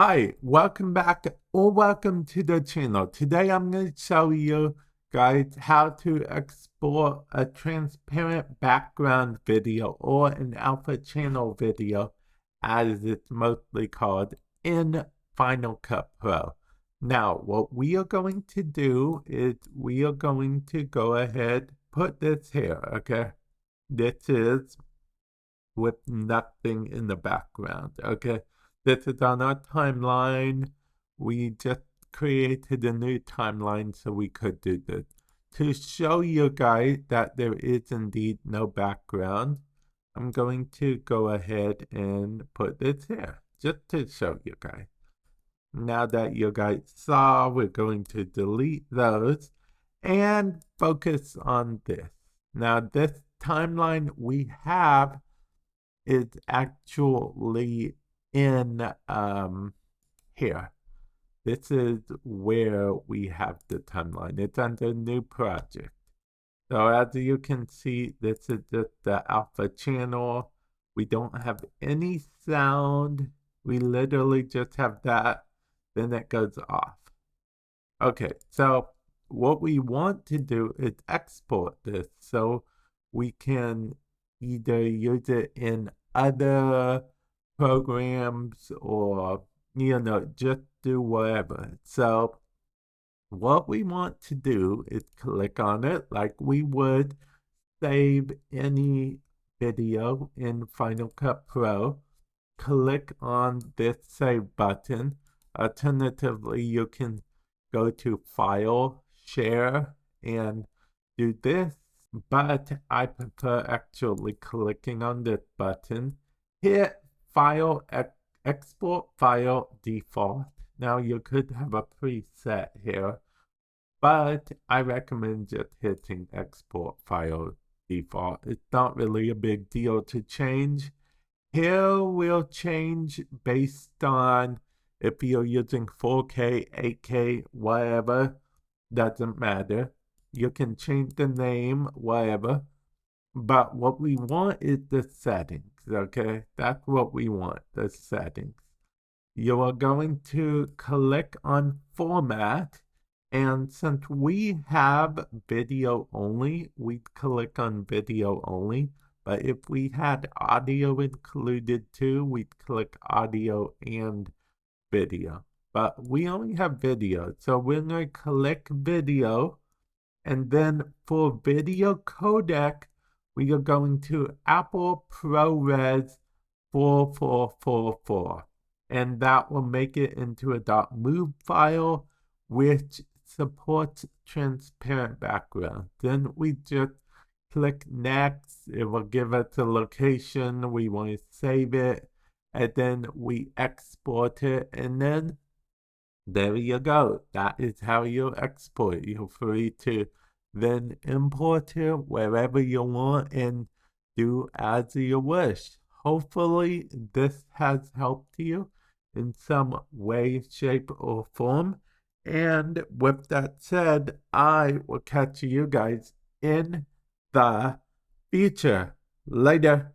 Hi, welcome back or welcome to the channel. Today I'm going to show you guys how to export a transparent background video or an alpha channel video as it's mostly called in Final Cut Pro. Now what we are going to do is we are going to go ahead, put this here, okay? This is with nothing in the background, okay? This is on our timeline. We just created a new timeline so we could do this. To show you guys that there is indeed no background, I'm going to go ahead and put this here, just to show you guys. Now that you guys saw, we're going to delete those and focus on this. Now this timeline we have is actually in here. This is where we have the timeline. It's under new project. So as you can see, this is just the alpha channel. We don't have any sound. We literally just have that. Then it goes off. Okay, so what we want to do is export this so we can either use it in other programs or, just do whatever. So what we want to do is click on it like we would save any video in Final Cut Pro. Click on this save button. Alternatively, you can go to File, Share, and do this. But I prefer actually clicking on this button. Hit File, Export File Default. Now you could have a preset here, but I recommend just hitting Export File Default. It's not really a big deal to change. Here we'll change based on if you're using 4K, 8K, whatever, doesn't matter. You can change the name, whatever. But what we want is the settings, okay? That's what we want, the settings. You are going to click on Format. And since we have video only, we click on video only. But if we had audio included too, we'd click audio and video. But we only have video, so we're going to click video. And then for video codec, we are going to Apple ProRes 4444. And that will make it into a .mov file, which supports transparent background. Then we just click next. It will give us a location. We want to save it. And then we export it. And then there you go. That is how you export. You're free to then import it wherever you want and do as you wish. Hopefully this has helped you in some way, shape, or form. And with that said, I will catch you guys in the future. Later.